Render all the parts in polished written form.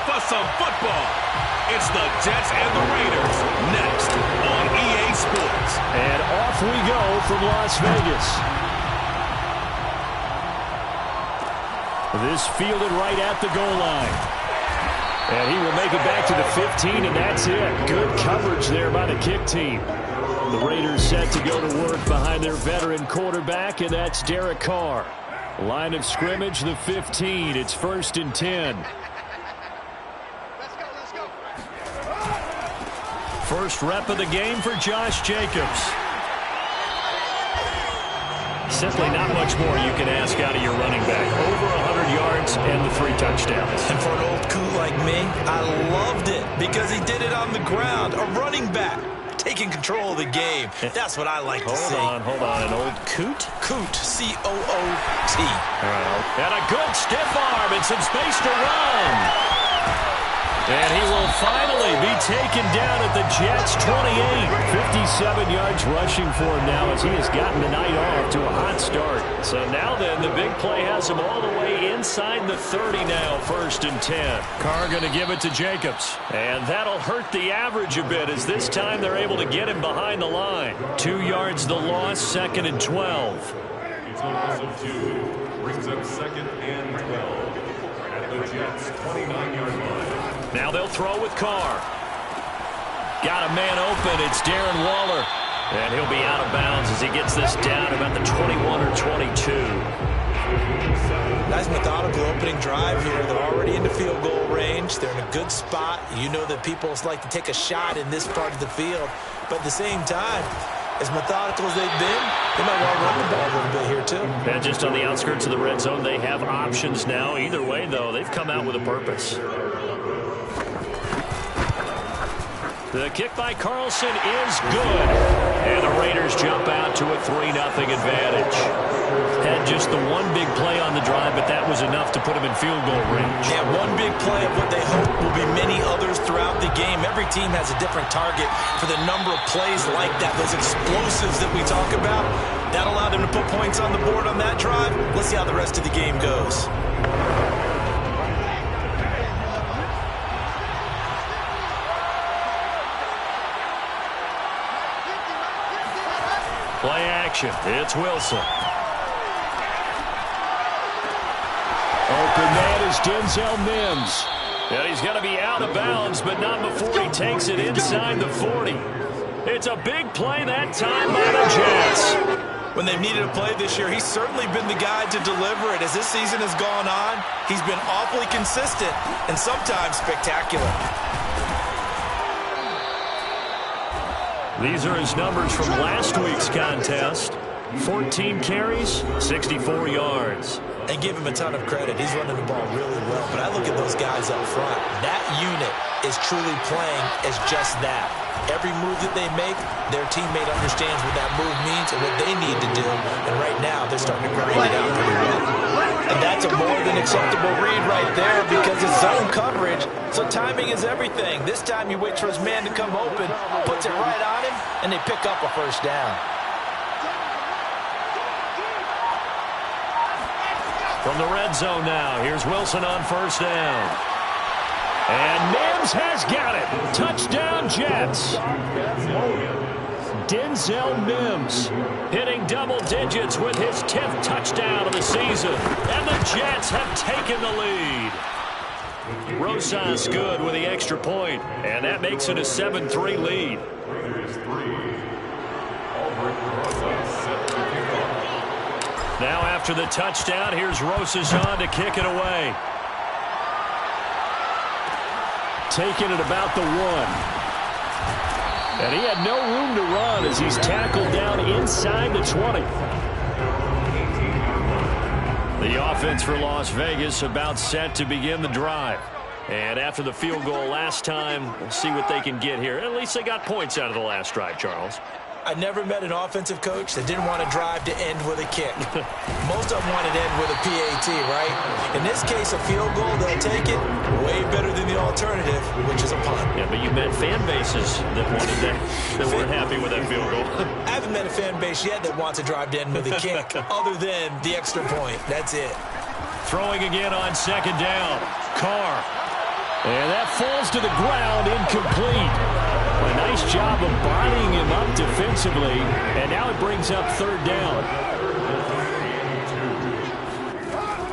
for some football. It's the Jets and the Raiders next on EA Sports. And off we go from Las Vegas. This fielded right at the goal line. And he will make it back to the 15, and that's it. Good coverage there by the kick team. The Raiders set to go to work behind their veteran quarterback, and that's Derek Carr. Line of scrimmage, the 15. It's 1st and 10. First rep of the game for Josh Jacobs. Simply not much more you can ask out of your running back. Over 100 yards and the 3 touchdowns. And for an old coot like me, I loved it because he did it on the ground. A running back taking control of the game. That's what I like to see. Hold on. An old coot? Coot, C-O-O-T. And a good stiff arm and some space to run. And he will finally be taken down at the Jets' 28. 57 yards rushing for him now as he has gotten the night off to a hot start. So now then, the big play has him all the way inside the 30 now, 1st and 10. Carr going to give it to Jacobs. And that'll hurt the average a bit as this time they're able to get him behind the line. 2 yards the loss, 2nd and 12. It's a loss of 2. Brings up 2nd and 12. At the Jets' 29-yard line. Now they'll throw with Carr. Got a man open. It's Darren Waller. And he'll be out of bounds as he gets this down about the 21 or 22. Nice methodical opening drive here. They're already in the field goal range. They're in a good spot. You know that people like to take a shot in this part of the field. But at the same time, as methodical as they've been, they might want to run the ball a little bit here too. And just on the outskirts of the red zone, they have options now. Either way, though, they've come out with a purpose. The kick by Carlson is good. And the Raiders jump out to a 3-0 advantage. Had just the one big play on the drive, but that was enough to put him in field goal range. Yeah, one big play of what they hope will be many others throughout the game. Every team has a different target for the number of plays like that, those explosives that we talk about. That allowed them to put points on the board on that drive. Let's see how the rest of the game goes. Play action. It's Wilson. Open man is Denzel Mims. And he's going to be out of bounds, but not before he takes it inside the 40. It's a big play that time by the Jets. When they've needed a play this year, he's certainly been the guy to deliver it. As this season has gone on, he's been awfully consistent and sometimes spectacular. These are his numbers from last week's contest. 14 carries, 64 yards. And give him a ton of credit. He's running the ball really well. But I look at those guys up front. That unit is truly playing as just that. Every move that they make, their teammate understands what that move means and what they need to do. And right now, they're starting to grind it out pretty well. And that's a more than acceptable read right there because it's zone coverage. So timing is everything. This time he waits for his man to come open, puts it right on him, and they pick up a first down. From the red zone now, here's Wilson on first down. And Mims has got it. Touchdown, Jets. Denzel Mims hitting double digits with his 10th touchdown of the season. And the Jets have taken the lead. Rosas good with the extra point, and that makes it a 7-3 lead. Now after the touchdown, here's Rosas on to kick it away. Taking it about the 1. And he had no room to run as he's tackled down inside the 20. The offense for Las Vegas about set to begin the drive. And after the field goal last time, we'll see what they can get here. At least they got points out of the last drive, Charles. I never met an offensive coach that didn't want to drive to end with a kick. Most of them want to end with a PAT, right? In this case, a field goal, they'll take it way better than the alternative, which is a punt. Yeah, but you met fan bases that wanted that, that weren't happy with that field goal. I haven't met a fan base yet that wants to drive to end with a kick, other than the extra point. That's it. Throwing again on second down. Carr. And that falls to the ground, incomplete. A nice job of bodying him up defensively, and now it brings up third down.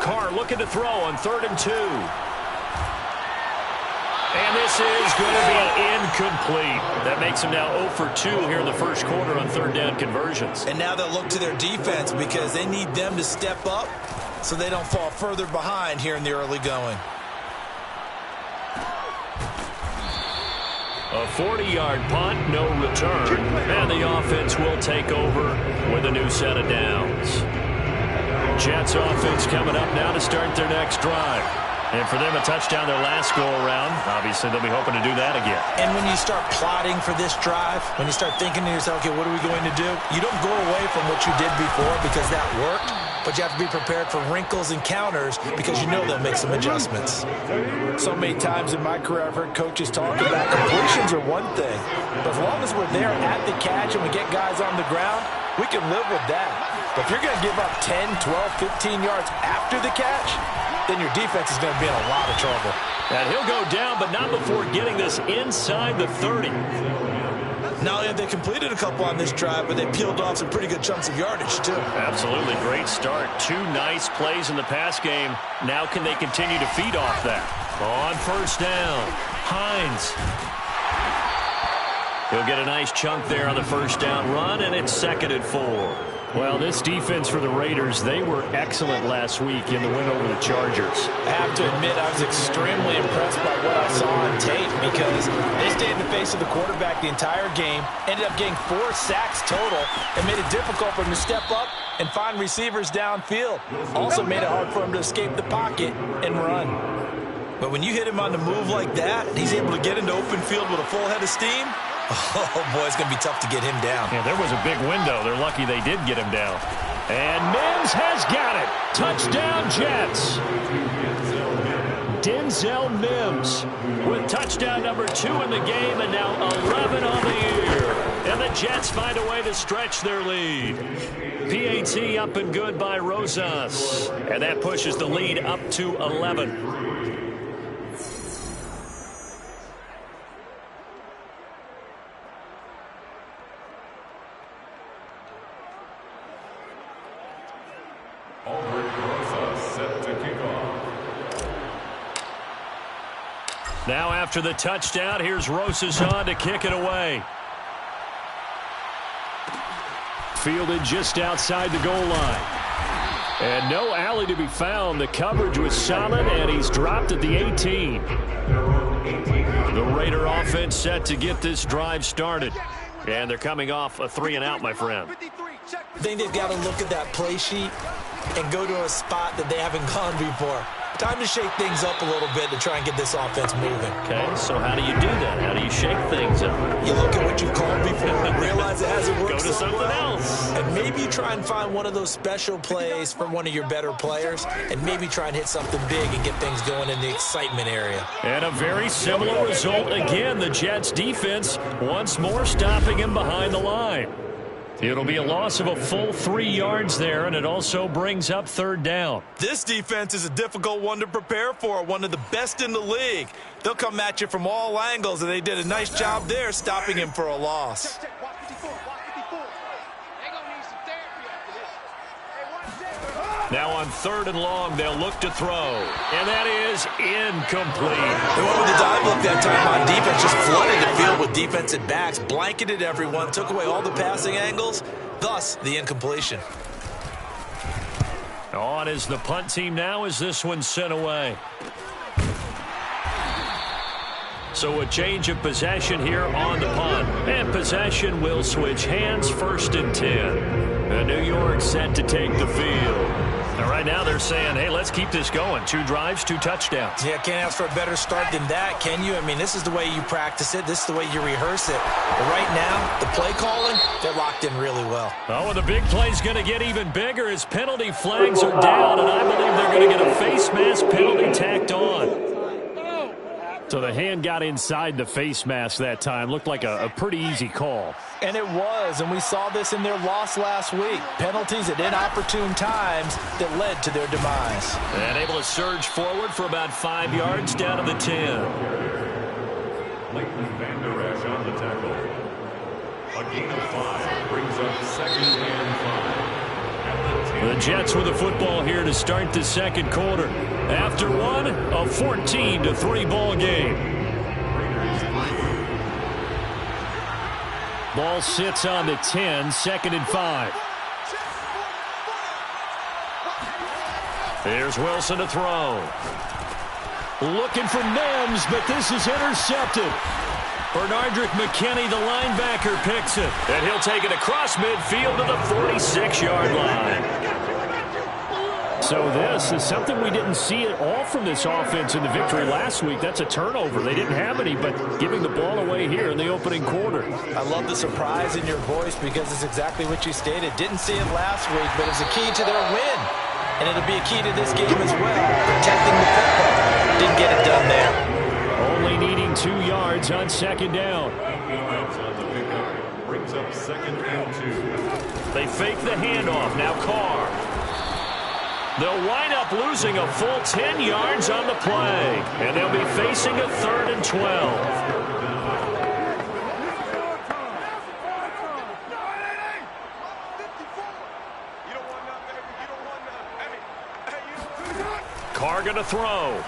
Carr looking to throw on 3rd and 2. And this is going to be incomplete. That makes him now 0 for 2 here in the first quarter on 3rd down conversions. And now they'll look to their defense because they need them to step up so they don't fall further behind here in the early going. A 40-yard punt, no return. And the offense will take over with a new set of downs. Jets offense coming up now to start their next drive. And for them, a touchdown their last go-around. Obviously, they'll be hoping to do that again. And when you start plotting for this drive, when you start thinking to yourself, okay, what are we going to do? You don't go away from what you did before because that worked, but you have to be prepared for wrinkles and counters because you know they'll make some adjustments. So many times in my career, I've heard coaches talk about completions are one thing, but as long as we're there at the catch and we get guys on the ground, we can live with that. But if you're going to give up 10, 12, 15 yards after the catch, then your defense is going to be in a lot of trouble. And he'll go down, but not before getting this inside the 30. Not only have they completed a couple on this drive, but they peeled off some pretty good chunks of yardage, too. Absolutely. Great start. 2 nice plays in the pass game. Now can they continue to feed off that? On 1st down, Hines. He'll get a nice chunk there on the 1st down run, and it's 2nd and 4. Well, this defense for the Raiders, they were excellent last week in the win over the Chargers. I have to admit, I was extremely impressed by what I saw on tape because they stayed in the face of the quarterback the entire game, ended up getting 4 sacks total, and made it difficult for him to step up and find receivers downfield. Also made it hard for him to escape the pocket and run. But when you hit him on the move like that, and he's able to get into open field with a full head of steam, oh, boy, it's going to be tough to get him down. Yeah, there was a big window. They're lucky they did get him down. And Mims has got it. Touchdown, Jets. Denzel Mims with touchdown number 2 in the game and now 11 on the year. And the Jets find a way to stretch their lead. PAT up and good by Rosas. And that pushes the lead up to 11. Now after the touchdown, here's Rosas on to kick it away. Fielded just outside the goal line. And no alley to be found. The coverage was solid, and he's dropped at the 18. The Raider offense set to get this drive started. And they're coming off a 3-and-out, my friend. I think they've got to look at that play sheet and go to a spot that they haven't gone before. Time to shake things up a little bit to try and get this offense moving. Okay, so how do you do that? How do you shake things up? You look at what you've called before and realize it hasn't worked. Go to something else. And maybe try and find one of those special plays from one of your better players and maybe try and hit something big and get things going in the excitement area. And a very similar result again. The Jets defense once more stopping him behind the line. It'll be a loss of a full 3 yards there, and it also brings up 3rd down. This defense is a difficult one to prepare for, one of the best in the league. They'll come at you from all angles, and they did a nice job there stopping him for a loss. Now on 3rd and long, they'll look to throw. And that is incomplete. They went with the dive look that time on defense, just flooded the field with defensive backs, blanketed everyone, took away all the passing angles, thus the incompletion. On is the punt team now as this one's sent away. So a change of possession here on the punt. And possession will switch hands, 1st and 10. And New York set to take the field. And right now they're saying, hey, let's keep this going. 2 drives, 2 touchdowns. Yeah, can't ask for a better start than that, can you? I mean, this is the way you practice it. This is the way you rehearse it. But right now, the play calling, they're locked in really well. Oh, and the big play's going to get even bigger as penalty flags are down. And I believe they're going to get a face mask penalty tacked on. So the hand got inside the face mask that time. Looked like a pretty easy call. And it was, and we saw this in their loss last week. Penalties at inopportune times that led to their demise. And able to surge forward for about 5 yards down to the 10. Leighton Vander Esch on the tackle. A gain of 5 brings up 2nd and 5. The Jets with the football here to start the second quarter. After one, a 14-3 ball game. Ball sits on the 10, 2nd and 5. Here's Wilson to throw. Looking for Mims, but this is intercepted. Bernardrick McKinney, the linebacker, picks it. And he'll take it across midfield to the 46-yard line. So this is something we didn't see at all from this offense in the victory last week. That's a turnover. They didn't have any, but giving the ball away here in the opening quarter. I love the surprise in your voice because it's exactly what you stated. Didn't see it last week, but it's a key to their win. And it'll be a key to this game as well, protecting the football. Didn't get it done there. Only needing 2 yards on 2nd down. Brings up 2nd and 2. They fake the handoff. Now Carr. They'll wind up losing a full 10 yards on the play. And they'll be facing a 3rd and 12. Carr going to throw.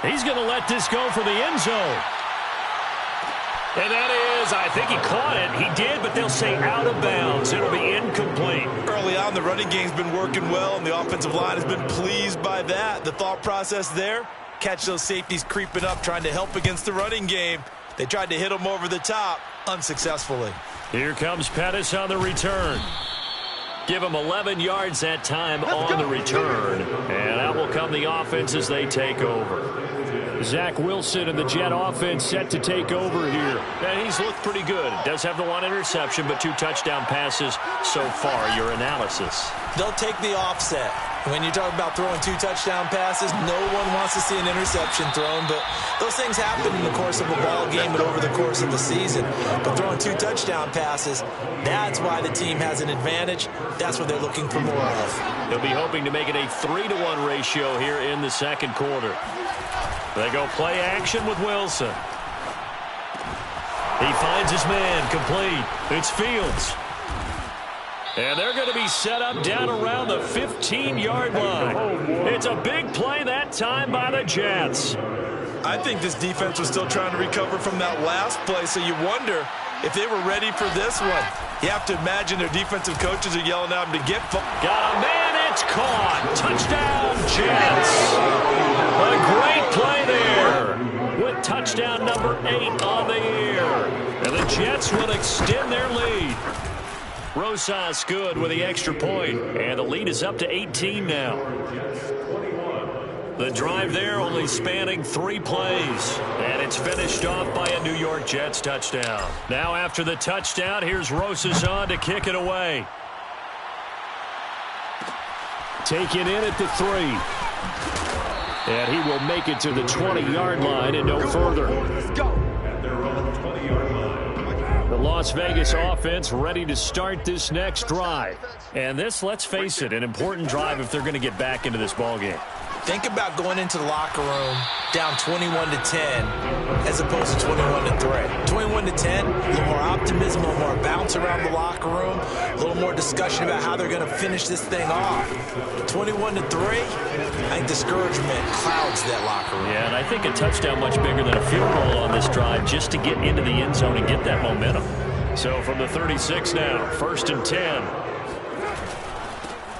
He's going to let this go for the end zone. And that is, I think he caught it. He did, but they'll say out of bounds. It'll be incomplete. Early on, the running game's been working well, and the offensive line has been pleased by that. The thought process there, catch those safeties creeping up, trying to help against the running game. They tried to hit them over the top, unsuccessfully. Here comes Pettis on the return. Give him 11 yards that time on the return. And out will come the offense as they take over. Zach Wilson and the Jet offense set to take over here. And he's looked pretty good. Does have the 1 interception, but 2 touchdown passes so far. Your analysis. They'll take the offset. When you talk about throwing 2 touchdown passes, no one wants to see an interception thrown, but those things happen in the course of a ball game and over the course of the season. But throwing 2 touchdown passes, that's why the team has an advantage. That's what they're looking for more of. They'll be hoping to make it a 3-to-1 ratio here in the second quarter. They go play action with Wilson. He finds his man, complete. It's Fields. And they're going to be set up down around the 15-yard line. It's a big play that time by the Jets. I think this defense was still trying to recover from that last play, so you wonder if they were ready for this one. You have to imagine their defensive coaches are yelling at them to get... Got a man, it's caught. Touchdown, Jets. A great play there with touchdown number 8 on the year. And the Jets will extend their lead. Rosas good with the extra point, and the lead is up to 18 now. The drive there only spanning 3 plays, and it's finished off by a New York Jets touchdown. Now after the touchdown, here's Rosas on to kick it away. Taken in at the 3. And he will make it to the 20-yard line and no further. At their own 20-yard line. The Las Vegas offense ready to start this next drive. And this, let's face it, an important drive if they're going to get back into this ballgame. Think about going into the locker room down 21-10 as opposed to 21-3. 21-10, a little more optimism, a little more bounce around the locker room, a little more discussion about how they're going to finish this thing off. 21-3, I think discouragement clouds that locker room. Yeah, and I think a touchdown much bigger than a field goal on this drive just to get into the end zone and get that momentum. So from the 36 now, 1st and 10.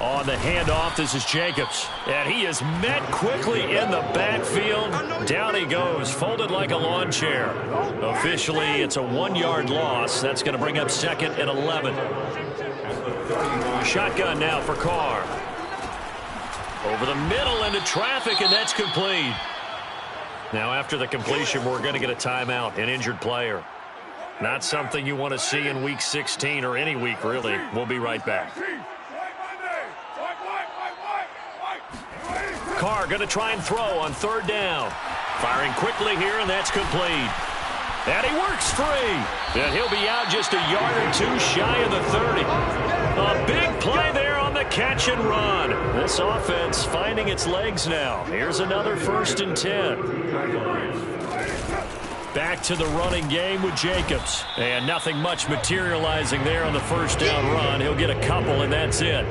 On the handoff, this is Jacobs. And he is met quickly in the backfield. Down he goes, folded like a lawn chair. Officially, it's a 1-yard loss. That's going to bring up 2nd and 11. Shotgun now for Carr. Over the middle into traffic, and that's complete. Now after the completion, we're going to get a timeout, an injured player. Not something you want to see in Week 16 or any week, really. We'll be right back. Carr going to try and throw on third down. Firing quickly here, and that's complete. And he works free. And he'll be out just a yard or two shy of the 30. A big play there on the catch and run. This offense finding its legs now. Here's another 1st and 10. Back to the running game with Jacobs. And nothing much materializing there on the first down run. He'll get a couple, and that's it.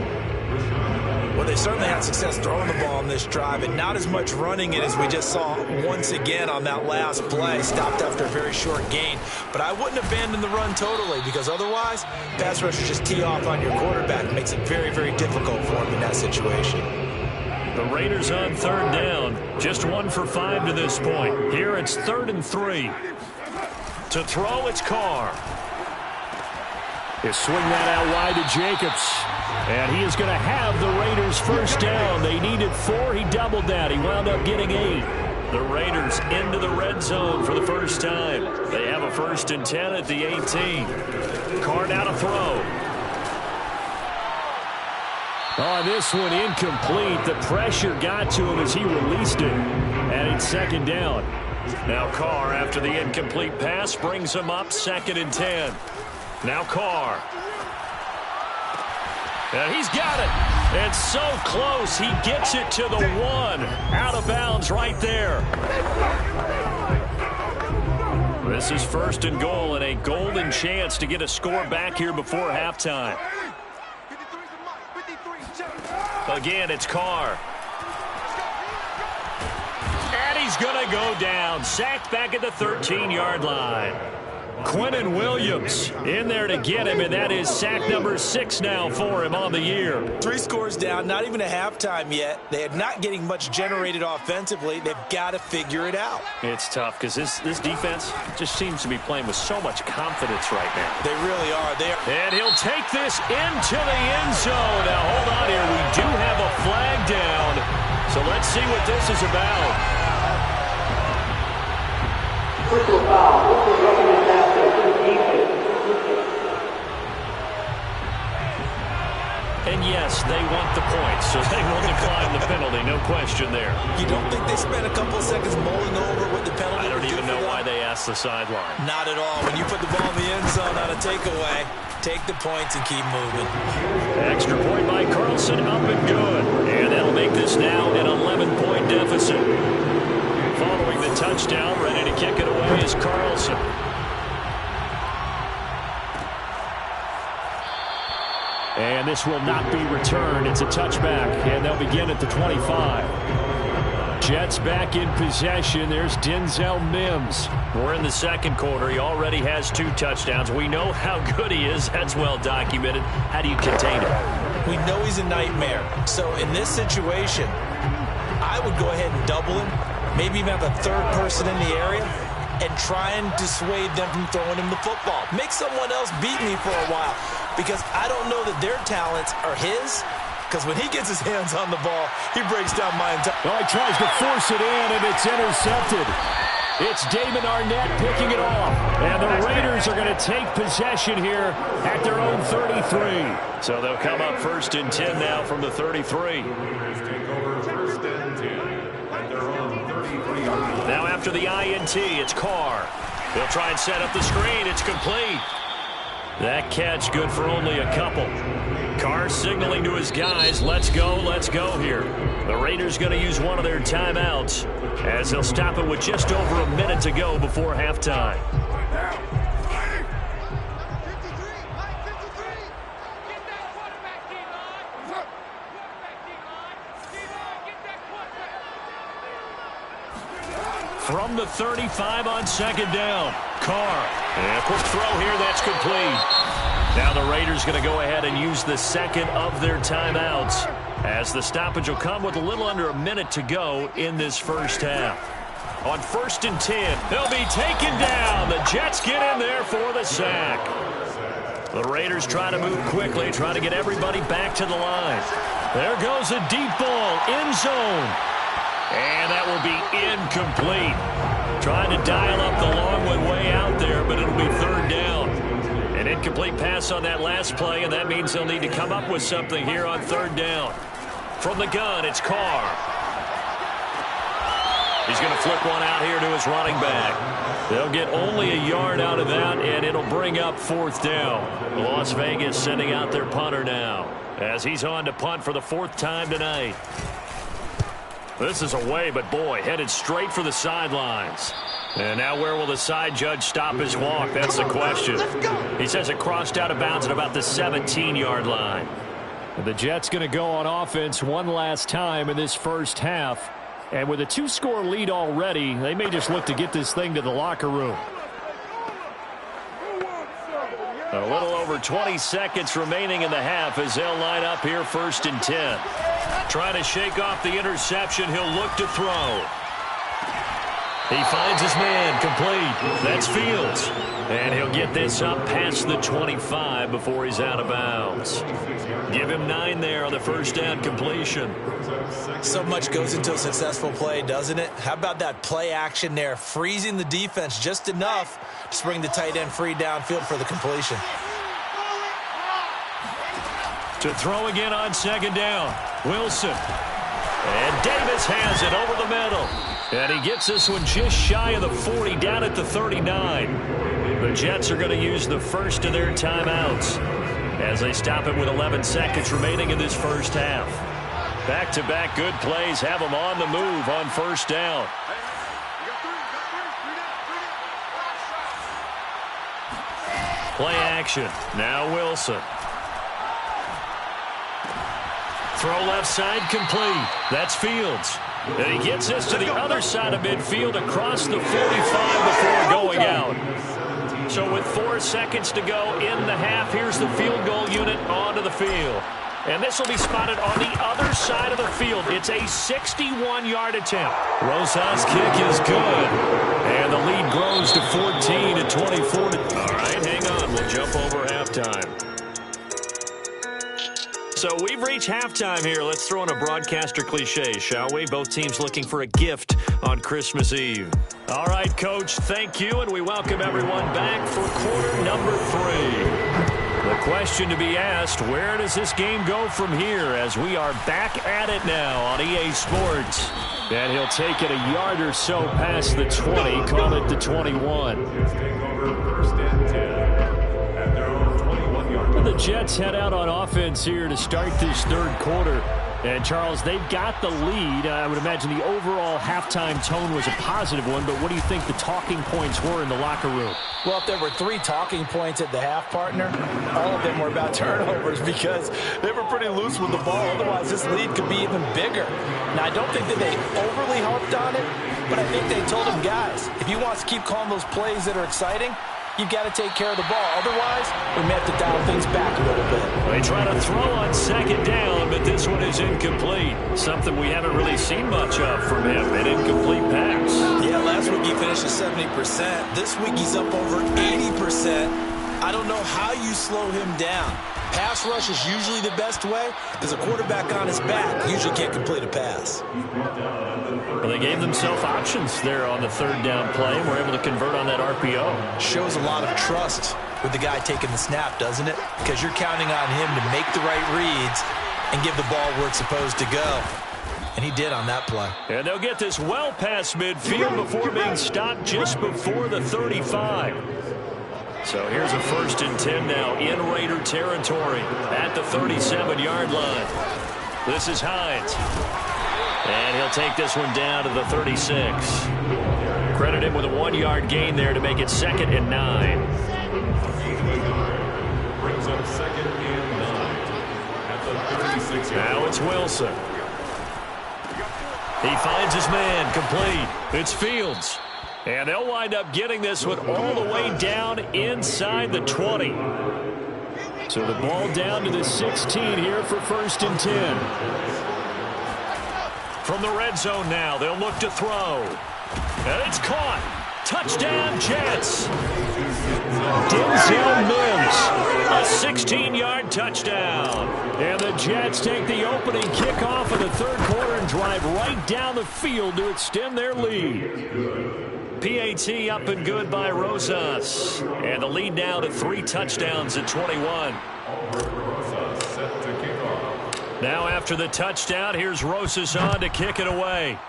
Well, they certainly had success throwing the ball on this drive, and not as much running it as we just saw once again on that last play. Stopped after a very short gain. But I wouldn't abandon the run totally, because otherwise, pass rushers just tee off on your quarterback. It makes it very, very difficult for him in that situation. The Raiders on third down. Just 1 for 5 to this point. Here it's 3rd and 3. To throw, it's Carr. He'll swing that out wide to Jacobs. And he is going to have the Raiders first down. They needed 4. He doubled that. He wound up getting 8. The Raiders into the red zone for the first time. They have a 1st and 10 at the 18. Carr now to throw. On this one, incomplete. The pressure got to him as he released it. And it's 2nd down. Now Carr, after the incomplete pass, brings him up 2nd and 10. Now Carr. And he's got it. It's so close. He gets it to the 1. Out of bounds right there. This is 1st and goal, and a golden chance to get a score back here before halftime. Again, it's Carr. And he's going to go down. Sacked back at the 13-yard line. Quinnen Williams in there to get him, and that is sack number 6 now for him on the year. 3 scores down, not even a halftime yet. They are not getting much generated offensively. They've got to figure it out. It's tough because this defense just seems to be playing with so much confidence right now. They really are. And he'll take this into the end zone. Now, hold on here. We do have a flag down, so let's see what this is about. And yes, they want the points, so they will decline the penalty, no question there. You don't think they spent a couple of seconds mulling over what the penalty? I don't even know why they asked the sideline. Not at all. When you put the ball in the end zone on a takeaway, take the points and keep moving. Extra point by Carlson, up and good. And that'll make this now an 11-point deficit. Following the touchdown, ready to kick it away is Carlson. And this will not be returned. It's a touchback, and they'll begin at the 25. Jets back in possession. There's Denzel Mims. We're in the 2nd quarter. He already has 2 touchdowns. We know how good he is. That's well documented. How do you contain him? We know he's a nightmare. So in this situation, I would go ahead and double him. Maybe even have a 3rd person in the area and try and dissuade them from throwing him the football. Make someone else beat me for a while, because I don't know that their talents are his, because when he gets his hands on the ball, he breaks down my entire... Well, he tries to force it in, and it's intercepted. It's Damon Arnett picking it off. And the Raiders are going to take possession here at their own 33. So they'll come up 1st and 10 now from the 33. Now after the INT, it's Carr. They'll try and set up the screen. It's complete. That catch good for only a couple. Carr signaling to his guys, let's go here. The Raiders going to use one of their timeouts as they'll stop it with just over a minute to go before halftime. From the 35 on 2nd down. Carr. And a quick throw here. That's complete. Now the Raiders going to go ahead and use the 2nd of their timeouts, as the stoppage will come with a little under a minute to go in this first half. On 1st and 10, they'll be taken down. The Jets get in there for the sack. The Raiders try to move quickly, try to get everybody back to the line. There goes a deep ball, end zone. And that will be incomplete. Trying to dial up the long one way out there, but it'll be 3rd down. An incomplete pass on that last play, and that means they'll need to come up with something here on 3rd down. From the gun, it's Carr. He's going to flip one out here to his running back. They'll get only a yard out of that, and it'll bring up 4th down. Las Vegas sending out their punter now as he's on to punt for the 4th time tonight. This is away, but boy, headed straight for the sidelines. And now where will the side judge stop his walk? That's the question. He says it crossed out of bounds at about the 17-yard line. The Jets going to go on offense one last time in this first half. And with a 2-score lead already, they may just look to get this thing to the locker room. A little over 20 seconds remaining in the half as they'll line up here 1st and 10. Trying to shake off the interception. He'll look to throw. He finds his man, complete. That's Fields. And he'll get this up past the 25 before he's out of bounds. Give him 9 there on the 1st down completion. So much goes into a successful play, doesn't it? How about that play action there, freezing the defense just enough to bring the tight end free downfield for the completion. To throw again on 2nd down, Wilson. And Davis has it over the middle. And he gets this one just shy of the 40, down at the 39. The Jets are going to use the first of their timeouts as they stop it with 11 seconds remaining in this first half. Back-to-back good plays have them on the move on 1st down. Play action. Now Wilson. Throw left side complete. That's Fields. And he gets this to the other side of midfield across the 45 before going out. So with 4 seconds to go in the half, here's the field goal unit onto the field. And this will be spotted on the other side of the field. It's a 61-yard attempt. Rosas' kick is good. And the lead grows to 14 at 24. All right, hang on. We'll jump over halftime. So we've reached halftime here. Let's throw in a broadcaster cliche, shall we? Both teams looking for a gift on Christmas Eve. All right, Coach, thank you, and we welcome everyone back for quarter number 3. The question to be asked, where does this game go from here as we are back at it now on EA Sports? And he'll take it a yard or so past the 20, call it the 21. The Jets head out on offense here to start this 3rd quarter. And, Charles, they've got the lead. I would imagine the overall halftime tone was a positive one, but what do you think the talking points were in the locker room? Well, if there were 3 talking points at the half, partner, all of them were about turnovers because they were pretty loose with the ball. Otherwise, this lead could be even bigger. Now, I don't think that they overly harped on it, but I think they told them, guys, if you want to keep calling those plays that are exciting, you've got to take care of the ball. Otherwise, we may have to dial things back a little bit. They try to throw on 2nd down, but this one is incomplete. Something we haven't really seen much of from him, an incomplete pass. Yeah, last week he finished at 70%. This week he's up over 80%. I don't know how you slow him down. Pass rush is usually the best way because a quarterback on his back usually can't complete a pass. Well, they gave themselves options there on the 3rd down play and were able to convert on that RPO. Shows a lot of trust with the guy taking the snap, doesn't it? Because you're counting on him to make the right reads and give the ball where it's supposed to go. And he did on that play. And they'll get this well past midfield before being stopped just before the 35. So here's a 1st and 10 now in Raider territory at the 37-yard line. This is Hines. And he'll take this one down to the 36. Credit him with a 1-yard gain there to make it 2nd and 9. Brings up 2nd and 9 at the 36. Now it's Wilson. He finds his man, complete. It's Fields. And they'll wind up getting this one all the way down inside the 20. So the ball down to the 16 here for 1st and 10. From the red zone now, they'll look to throw. And it's caught. Touchdown, Jets. Denzel Mims, a 16-yard touchdown. And the Jets take the opening kickoff of the 3rd quarter and drive right down the field to extend their lead. PAT up and good by Rosas. And the lead now to 3 touchdowns at 21. Now after the touchdown, here's Rosas on to kick it away.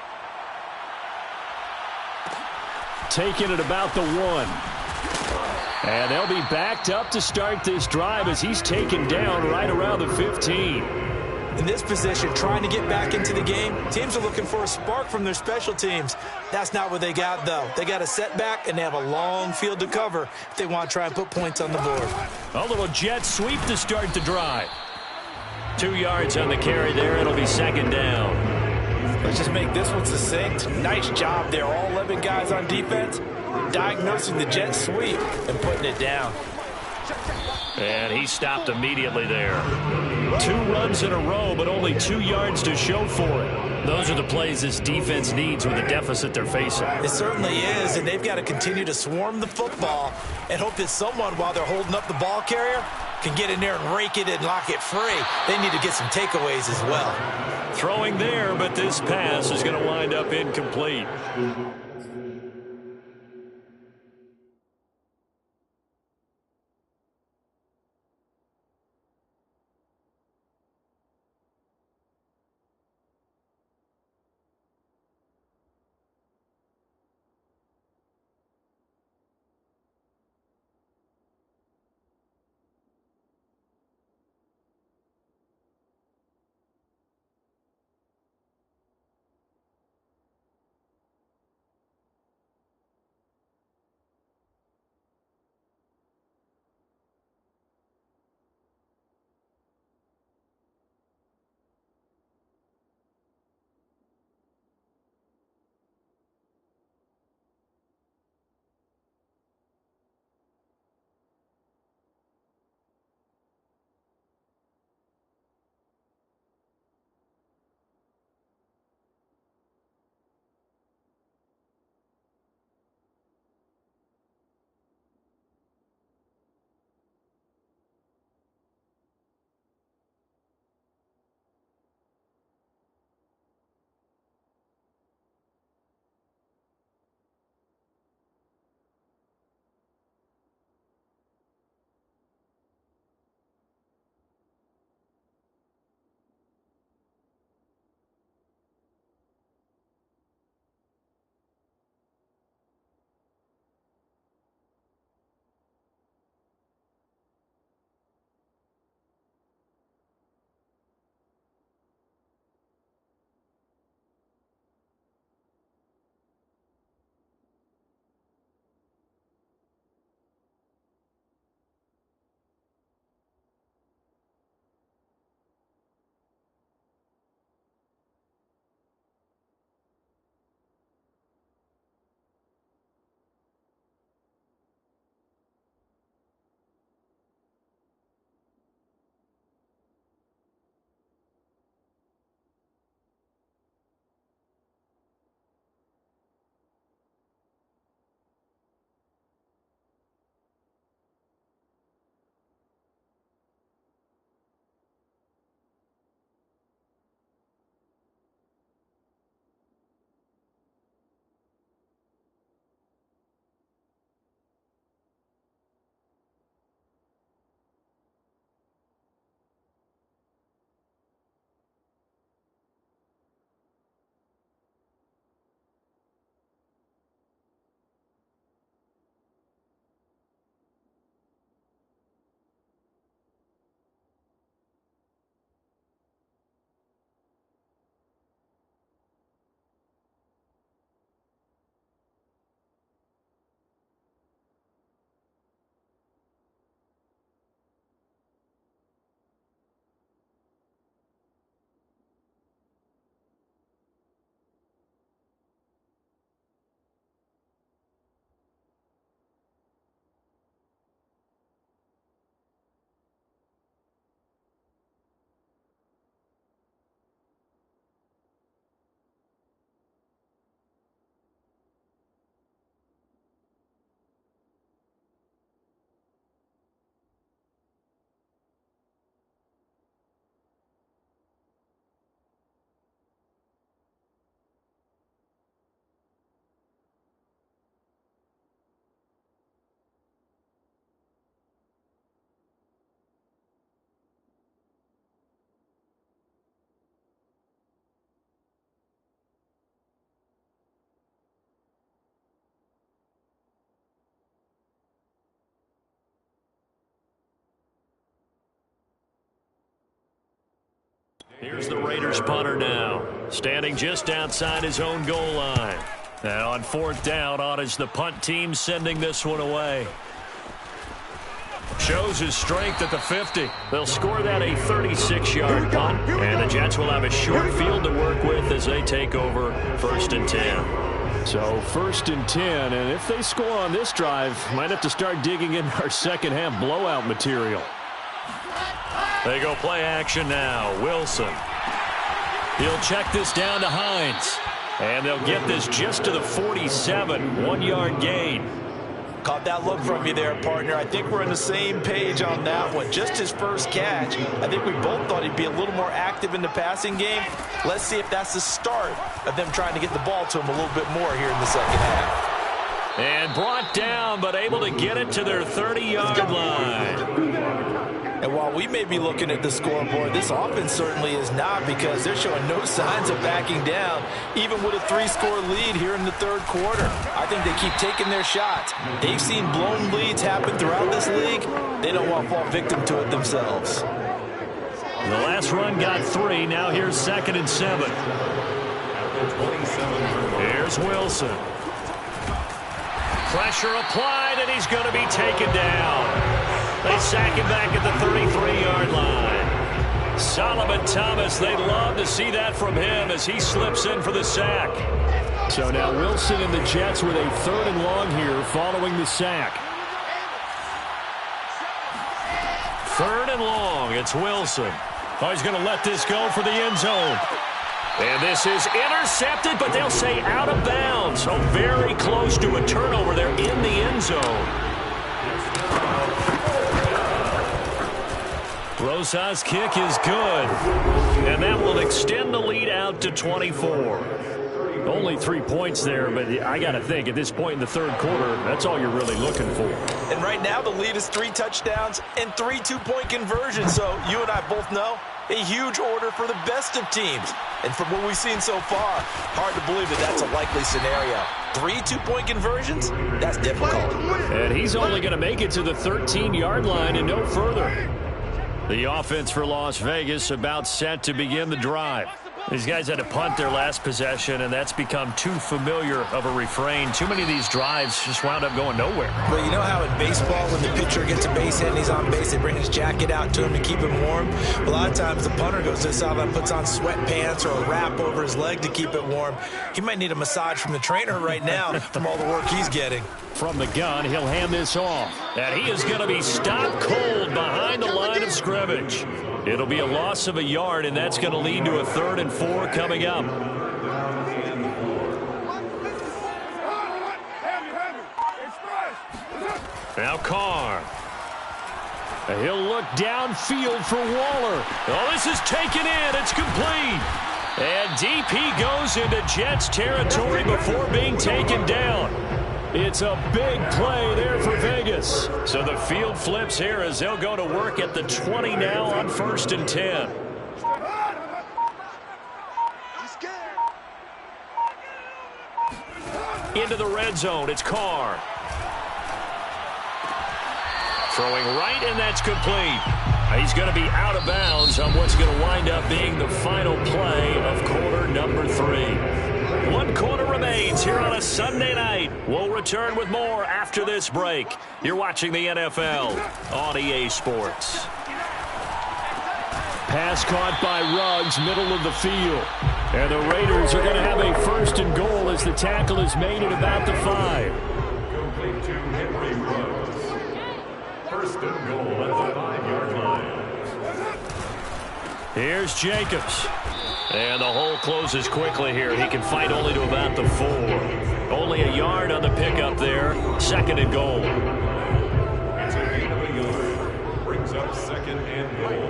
Taking it about the 1. And they'll be backed up to start this drive as he's taken down right around the 15. In this position, trying to get back into the game, teams are looking for a spark from their special teams. That's not what they got, though. They got a setback, and they have a long field to cover if they want to try and put points on the board. A little jet sweep to start the drive. 2 yards on the carry there. It'll be second down. Let's just make this one succinct. Nice job there. All 11 guys on defense diagnosing the jet sweep and putting it down. And he stopped immediately there. 2 runs in a row, but only 2 yards to show for it. Those are the plays this defense needs with the deficit they're facing. It certainly is, and they've got to continue to swarm the football and hope that someone, while they're holding up the ball carrier, can get in there and rake it and lock it free. They need to get some takeaways as well. Throwing there, but this pass is going to wind up incomplete. Here's the Raiders punter now, standing just outside his own goal line. And on fourth down, on is the punt team sending this one away. Shows his strength at the 50. They'll score that a 36-yard punt, and the Jets will have a short field to work with as they take over 1st and 10. So 1st and 10, and if they score on this drive, might have to start digging in our second half blowout material. They go play action now. Wilson. He'll check this down to Hines. And they'll get this just to the 47, 1-yard gain. Caught that look from you there, partner. I think we're on the same page on that one. Just his first catch. I think we both thought he'd be a little more active in the passing game. Let's see if that's the start of them trying to get the ball to him a little bit more here in the second half. And brought down, but able to get it to their 30-yard line. And while we may be looking at the scoreboard, this offense certainly is not, because they're showing no signs of backing down, even with a 3-score lead here in the third quarter. I think they keep taking their shots. They've seen blown leads happen throughout this league. They don't want to fall victim to it themselves. The last run got 3. Now here's 2nd and 7. Here's Wilson. Pressure applied, and he's going to be taken down. They sack him back at the 33-yard line. Solomon Thomas, they'd love to see that from him as he slips in for the sack. So now Wilson and the Jets with a 3rd and long here following the sack. 3rd and long, it's Wilson. Oh, he's going to let this go for the end zone. And this is intercepted, but they'll say out of bounds. So very close to a turnover there in the end zone. Rosas' kick is good, and that will extend the lead out to 24. Only 3 points there, but I got to think at this point in the third quarter, that's all you're really looking for. And right now the lead is 3 touchdowns and 3 two-point conversions. So you and I both know a huge order for the best of teams. And from what we've seen so far, hard to believe that that's a likely scenario. 3 two-point conversions? That's difficult. And he's only going to make it to the 13-yard line and no further. The offense for Las Vegas about set to begin the drive. These guys had to punt their last possession, and that's become too familiar of a refrain. Too many of these drives just wound up going nowhere. Well, you know how in baseball, when the pitcher gets a base hit and he's on base, they bring his jacket out to him to keep him warm? A lot of times the punter goes to the sideline and puts on sweatpants or a wrap over his leg to keep it warm. He might need a massage from the trainer right now from all the work he's getting. From the gun, he'll hand this off. And he is going to be stopped cold behind the line of scrimmage. It'll be a loss of a yard, and that's going to lead to a 3rd and 4 coming up. Now Carr. He'll look downfield for Waller. Oh, this is taken in. It's complete. And DP goes into Jets territory before being taken down. It's a big play there for Vegas. So the field flips here as they'll go to work at the 20 now on 1st and 10. Into the red zone, it's Carr. Throwing right, and that's complete. He's going to be out of bounds on what's going to wind up being the final play of quarter number 3. 1 quarter remains here on a Sunday night. We'll return with more after this break. You're watching the NFL on EA Sports. Pass caught by Ruggs, middle of the field. And the Raiders are going to have a 1st and goal as the tackle is made at about the 5. Complete to Henry Ruggs. 1st and goal at the 5-yard line. Here's Jacobs. And the hole closes quickly here. He can fight only to about the 4. Only a yard on the pickup there. 2nd and goal. It's a gain of a yard. Brings up 2nd and goal.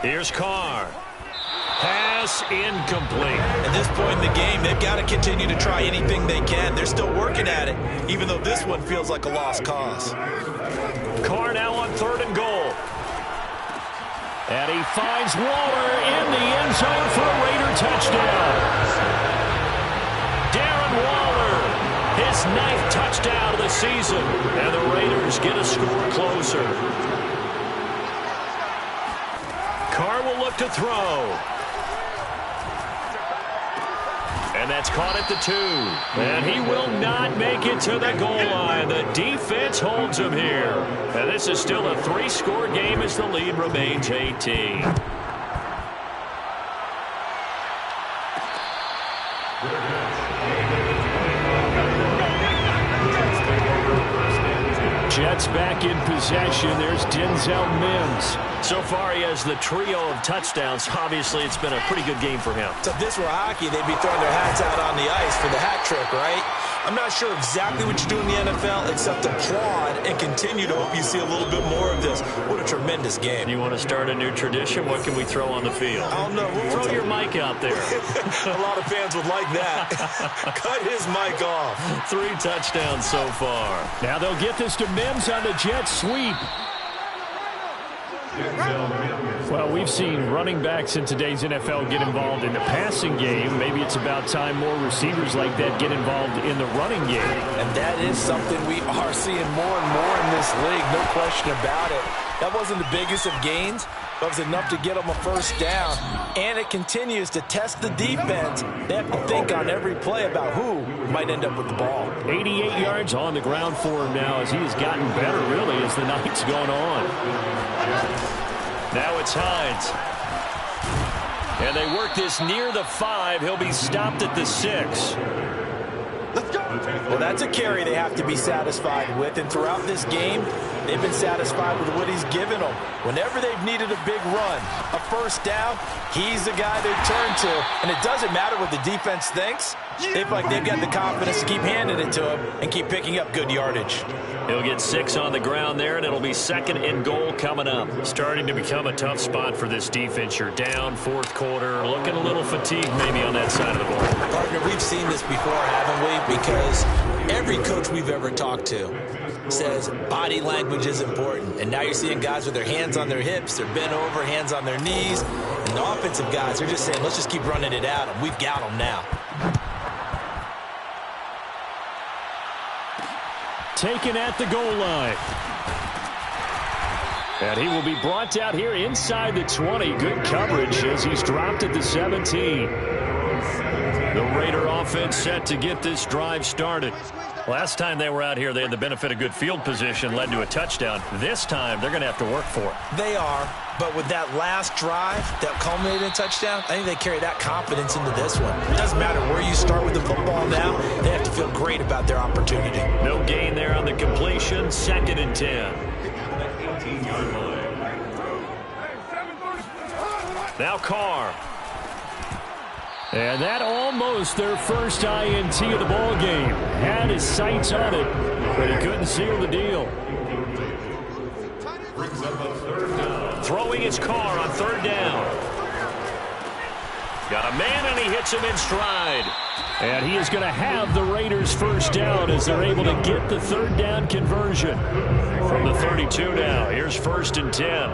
Here's Carr. Pass incomplete. At this point in the game, they've got to continue to try anything they can. They're still working at it, even though this one feels like a lost cause. Carr now on 3rd and goal. And he finds Waller in the end zone for a Raider touchdown. Darren Waller, his 9th touchdown of the season. And the Raiders get a score closer. will look to throw. And that's caught at the 2. And he will not make it to the goal line. The defense holds him here. And this is still a 3-score game as the lead remains 18. Jets back in possession. There's Denzel Mims. So far, he has the trio of touchdowns. Obviously, it's been a pretty good game for him. So if this were hockey, they'd be throwing their hats out on the ice for the hat trick, right? I'm not sure exactly what you do in the NFL except applaud and continue to hope you see a little bit more of this. What a tremendous game. You want to start a new tradition? What can we throw on the field? I don't know. Throw your mic out there. A lot of fans would like that. Cut his mic off. 3 touchdowns so far. Now they'll get this to Mims on the Jets sweep. Well, we've seen running backs in today's NFL get involved in the passing game. Maybe it's about time more receivers like that get involved in the running game. And that is something we are seeing more and more in this league, no question about it. That wasn't the biggest of gains, but it was enough to get them a first down. And it continues to test the defense. They have to think on every play about who might end up with the ball. 88 yards on the ground for him now as he has gotten better, really, as the night's gone on. Now it's Hines. And they work this near the 5. He'll be stopped at the 6. Well, that's a carry they have to be satisfied with. And throughout this game, they've been satisfied with what he's given them. Whenever they've needed a big run, a first down, he's the guy they turn to. And it doesn't matter what the defense thinks. They feel like they've got the confidence to keep handing it to him and keep picking up good yardage. He'll get 6 on the ground there, and it'll be 2nd and goal coming up. Starting to become a tough spot for this defense. You're down 4th quarter, looking a little fatigued maybe on that side of the ball. Partner, we've seen this before, haven't we? Because every coach we've ever talked to says body language is important. And now you're seeing guys with their hands on their hips, they're bent over, hands on their knees. And the offensive guys are just saying, let's just keep running it at them. We've got them now. Taken at the goal line. And he will be brought out here inside the 20. Good coverage as he's dropped at the 17. The Raider offense set to get this drive started. Last time they were out here, they had the benefit of good field position, led to a touchdown. This time, they're going to have to work for it. They are, but with that last drive that culminated in a touchdown, I think they carry that confidence into this one. It doesn't matter where you start with the football now, they have to feel great about their opportunity. No gain there on the completion, 2nd and 10. Now Carr. And that almost their first INT of the ball game. Had his sights on it, but he couldn't seal the deal. Throwing his Carr on 3rd down. Got a man, and he hits him in stride. And he is going to have the Raiders first down as they're able to get the 3rd down conversion. From the 32 now, here's 1st and 10.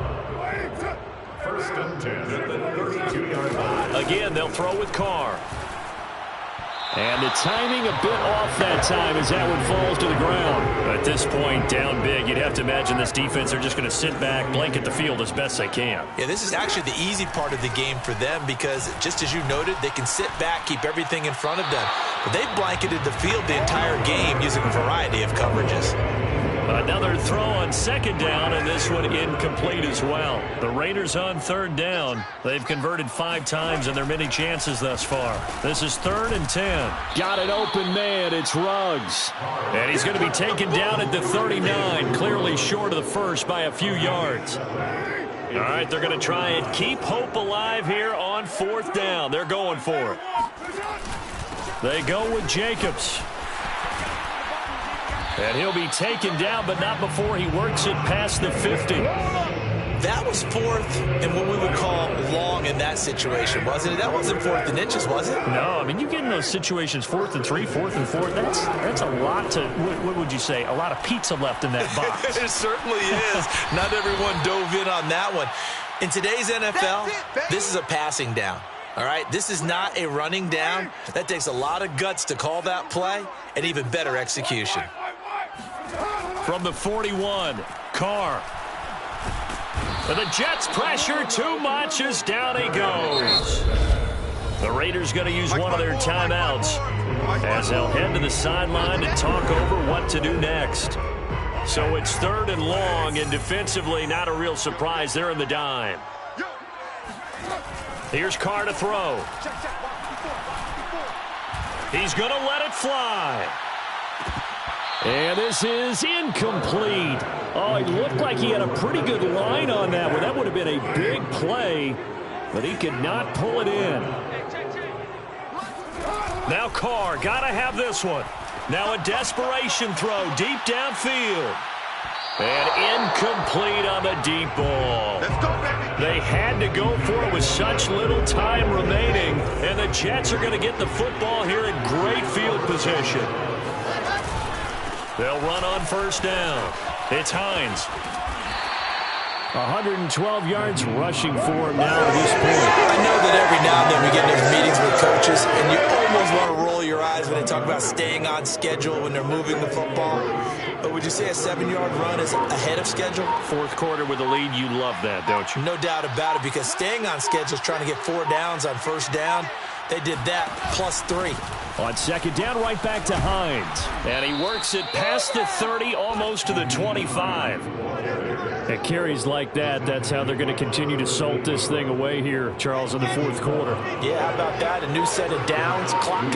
Again, they'll throw with Carr. And the timing a bit off that time as that one falls to the ground. At this point, down big, you'd have to imagine this defense are just going to sit back, blanket the field as best they can. Yeah, this is actually the easy part of the game for them because, just as you noted, they can sit back, keep everything in front of them. But they've blanketed the field the entire game using a variety of coverages. Another throw on 2nd down, and this one incomplete as well. The Raiders on 3rd down. They've converted 5 times in their many chances thus far. This is 3rd and 10. Got an open man. It's Ruggs. And he's going to be taken down at the 39, clearly short of the first by a few yards. All right, they're going to try and keep hope alive here on 4th down. They're going for it. They go with Jacobs. And he'll be taken down, but not before he works it past the 50. That was 4th and what we would call long in that situation, wasn't it? That wasn't 4th and inches, was it? No, I mean, you get in those situations 4th and 3, 4th and 4. That's a lot to, what would you say, a lot of pizza left in that box. It certainly is. Not everyone dove in on that one. In today's NFL, this is a passing down. All right, this is not a running down. That takes a lot of guts to call that play and even better execution. From the 41, Carr. And the Jets pressure too much as down he goes. The Raiders going to use one of their timeouts as they'll head to the sideline and talk over what to do next. So it's 3rd and long, and defensively not a real surprise. They're in the dime. Here's Carr to throw. He's going to let it fly. And this is incomplete. Oh, it looked like he had a pretty good line on that one. That would have been a big play, but he could not pull it in. Now Carr, got to have this one. Now a desperation throw deep downfield. And incomplete on the deep ball. They had to go for it with such little time remaining, and the Jets are going to get the football here in great field position. They'll run on 1st down. It's Hines. 112 yards rushing for him now to this point. I know that every now and then we get in those meetings with coaches, and you almost want to roll your eyes when they talk about staying on schedule when they're moving the football. But would you say a 7-yard run is ahead of schedule? 4th quarter with a lead, you love that, don't you? No doubt about it, because staying on schedule is trying to get 4 downs on 1st down. They did that plus 3. On 2nd down, right back to Hines. And he works it past the 30, almost to the 25. At carries like that, that's how they're going to continue to salt this thing away here, Charles, in the 4th quarter. Yeah, how about that? A new set of downs. Clock